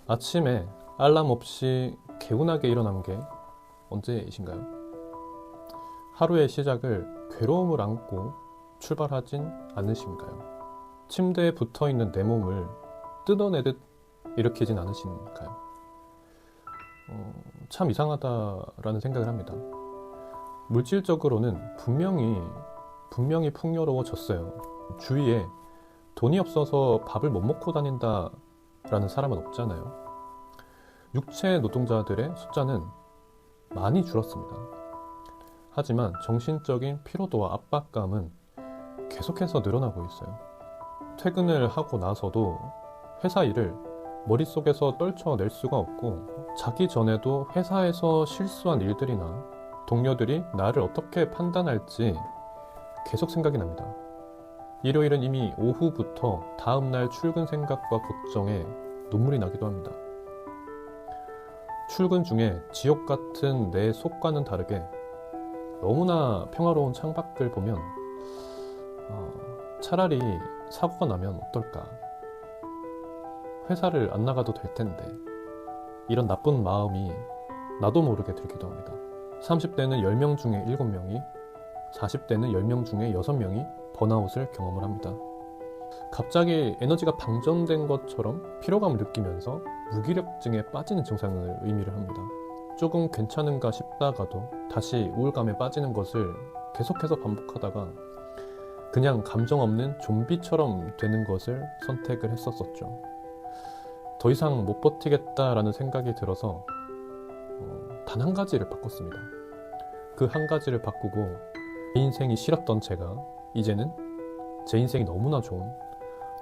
아침에 알람 없이 개운하게 일어난 게 언제이신가요? 하루의 시작을 괴로움을 안고 출발하진 않으신가요? 침대에 붙어 있는 내 몸을 뜯어내듯 일으키진 않으신가요? 참 이상하다라는 생각을 합니다. 물질적으로는 분명히 풍요로워졌어요. 주위에 돈이 없어서 밥을 못 먹고 다닌다 라는 사람은 없잖아요. 육체 노동자들의 숫자는 많이 줄었습니다. 하지만 정신적인 피로도와 압박감은 계속해서 늘어나고 있어요. 퇴근을 하고 나서도 회사 일을 머릿속에서 떨쳐낼 수가 없고, 자기 전에도 회사에서 실수한 일들이나 동료들이 나를 어떻게 판단할지 계속 생각이 납니다. 일요일은 이미 오후부터 다음날 출근 생각과 걱정에 눈물이 나기도 합니다. 출근 중에 지옥 같은 내 속과는 다르게 너무나 평화로운 창밖을 보면 차라리 사고가 나면 어떨까? 회사를 안 나가도 될 텐데, 이런 나쁜 마음이 나도 모르게 들기도 합니다. 30대는 10명 중에 7명이, 40대는 10명 중에 6명이 번아웃을 경험을 합니다. 갑자기 에너지가 방전된 것처럼 피로감을 느끼면서 무기력증에 빠지는 증상을 의미를 합니다. 조금 괜찮은가 싶다가도 다시 우울감에 빠지는 것을 계속해서 반복하다가 그냥 감정 없는 좀비처럼 되는 것을 선택을 했었었죠. 더 이상 못 버티겠다라는 생각이 들어서 단 한 가지를 바꿨습니다. 그 한 가지를 바꾸고 제 인생이 싫었던 제가 이제는 제 인생이 너무나 좋은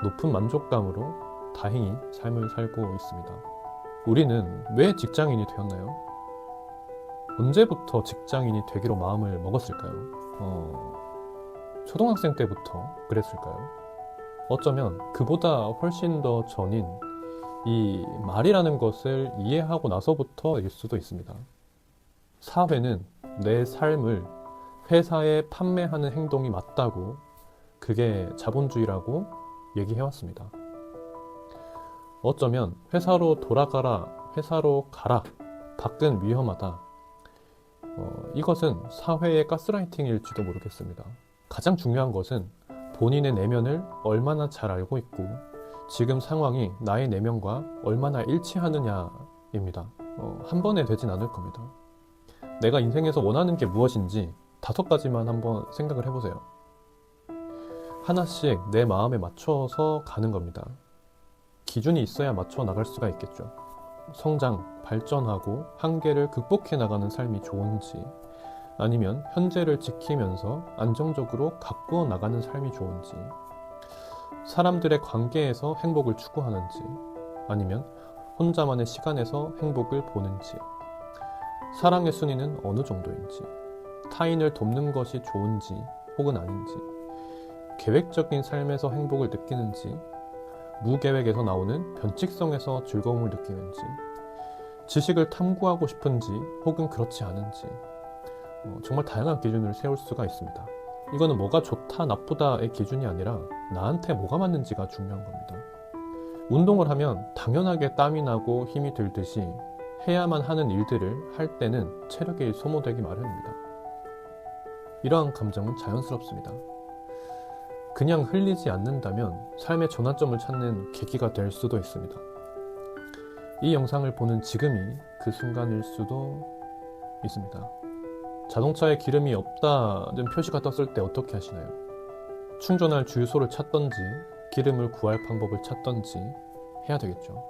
높은 만족감으로 다행히 삶을 살고 있습니다. 우리는 왜 직장인이 되었나요? 언제부터 직장인이 되기로 마음을 먹었을까요? 초등학생 때부터 그랬을까요? 어쩌면 그보다 훨씬 더 전인 이 말이라는 것을 이해하고 나서부터일 수도 있습니다. 사회는 내 삶을 회사에 판매하는 행동이 맞다고, 그게 자본주의라고 얘기해왔습니다. 어쩌면 회사로 돌아가라, 회사로 가라, 밖은 위험하다. 이것은 사회의 가스라이팅일지도 모르겠습니다. 가장 중요한 것은 본인의 내면을 얼마나 잘 알고 있고 지금 상황이 나의 내면과 얼마나 일치하느냐입니다. 한 번에 되진 않을 겁니다. 내가 인생에서 원하는 게 무엇인지 5가지만 한번 생각을 해보세요. 하나씩 내 마음에 맞춰서 가는 겁니다. 기준이 있어야 맞춰 나갈 수가 있겠죠. 성장, 발전하고 한계를 극복해 나가는 삶이 좋은지, 아니면 현재를 지키면서 안정적으로 가꾸어 나가는 삶이 좋은지, 사람들의 관계에서 행복을 추구하는지, 아니면 혼자만의 시간에서 행복을 보는지, 사랑의 순위는 어느 정도인지, 타인을 돕는 것이 좋은지 혹은 아닌지, 계획적인 삶에서 행복을 느끼는지, 무계획에서 나오는 변칙성에서 즐거움을 느끼는지, 지식을 탐구하고 싶은지 혹은 그렇지 않은지, 정말 다양한 기준을 세울 수가 있습니다. 이거는 뭐가 좋다 나쁘다의 기준이 아니라 나한테 뭐가 맞는지가 중요한 겁니다. 운동을 하면 당연하게 땀이 나고 힘이 들듯이 해야만 하는 일들을 할 때는 체력이 소모되기 마련입니다. 이러한 감정은 자연스럽습니다. 그냥 흘리지 않는다면 삶의 전환점을 찾는 계기가 될 수도 있습니다. 이 영상을 보는 지금이 그 순간일 수도 있습니다. 자동차에 기름이 없다는 표시가 떴을 때 어떻게 하시나요? 충전할 주유소를 찾던지 기름을 구할 방법을 찾던지 해야 되겠죠.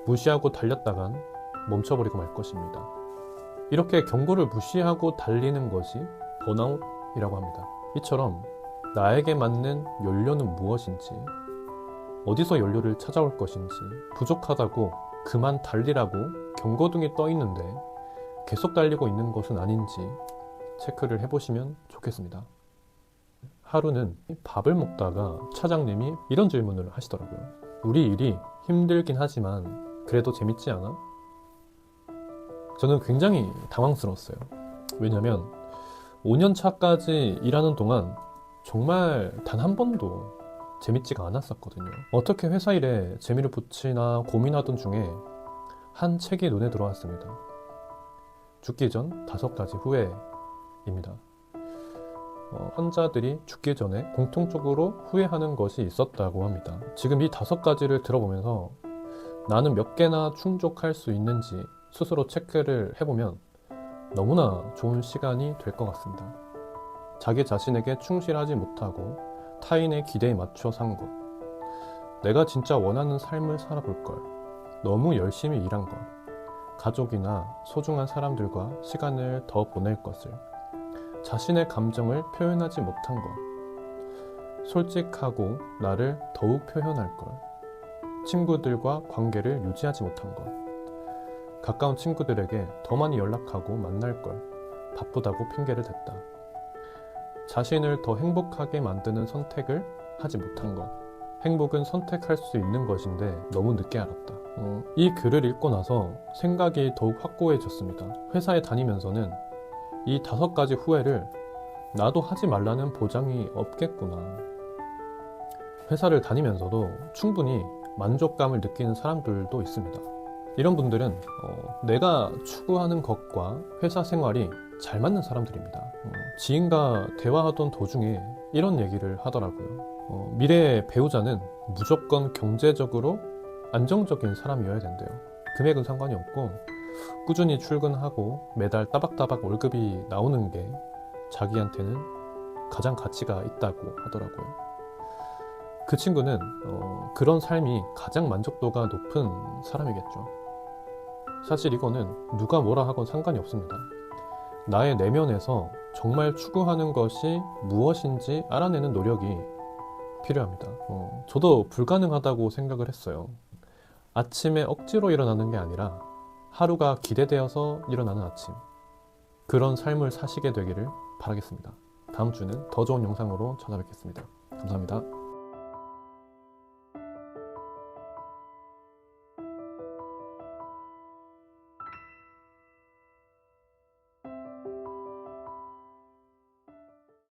무시하고 달렸다간 멈춰버리고 말 것입니다. 이렇게 경고를 무시하고 달리는 것이 번아웃이라고 합니다. 이처럼 나에게 맞는 연료는 무엇인지, 어디서 연료를 찾아올 것인지, 부족하다고 그만 달리라고 경고등이 떠 있는데 계속 달리고 있는 것은 아닌지 체크를 해보시면 좋겠습니다. 하루는 밥을 먹다가 차장님이 이런 질문을 하시더라고요. 우리 일이 힘들긴 하지만 그래도 재밌지 않아? 저는 굉장히 당황스러웠어요. 왜냐면 5년 차까지 일하는 동안 정말 단 한 번도 재밌지가 않았었거든요. 어떻게 회사 일에 재미를 붙이나 고민하던 중에 한 책이 눈에 들어왔습니다. 죽기 전 5가지 후회입니다. 환자들이 죽기 전에 공통적으로 후회하는 것이 있었다고 합니다. 지금 이 5가지를 들어보면서 나는 몇 개나 충족할 수 있는지 스스로 체크를 해보면 너무나 좋은 시간이 될 것 같습니다. 자기 자신에게 충실하지 못하고 타인의 기대에 맞춰 산 것, 내가 진짜 원하는 삶을 살아볼 걸, 너무 열심히 일한 것, 가족이나 소중한 사람들과 시간을 더 보낼 것을, 자신의 감정을 표현하지 못한 것, 솔직하고 나를 더욱 표현할 걸, 친구들과 관계를 유지하지 못한 것, 가까운 친구들에게 더 많이 연락하고 만날 걸 바쁘다고 핑계를 댔다. 자신을 더 행복하게 만드는 선택을 하지 못한 것. 행복은 선택할 수 있는 것인데 너무 늦게 알았다. 이 글을 읽고 나서 생각이 더욱 확고해졌습니다. 회사에 다니면서는 이 5가지 후회를 나도 하지 말라는 보장이 없겠구나. 회사를 다니면서도 충분히 만족감을 느끼는 사람들도 있습니다. 이런 분들은 내가 추구하는 것과 회사 생활이 잘 맞는 사람들입니다. 지인과 대화하던 도중에 이런 얘기를 하더라고요. 미래의 배우자는 무조건 경제적으로 안정적인 사람이어야 된대요. 금액은 상관이 없고 꾸준히 출근하고 매달 따박따박 월급이 나오는 게 자기한테는 가장 가치가 있다고 하더라고요. 그 친구는 그런 삶이 가장 만족도가 높은 사람이겠죠. 사실 이거는 누가 뭐라 하건 상관이 없습니다. 나의 내면에서 정말 추구하는 것이 무엇인지 알아내는 노력이 필요합니다. 저도 불가능하다고 생각을 했어요. 아침에 억지로 일어나는 게 아니라 하루가 기대되어서 일어나는 아침. 그런 삶을 사시게 되기를 바라겠습니다. 다음 주는 더 좋은 영상으로 찾아뵙겠습니다. 감사합니다.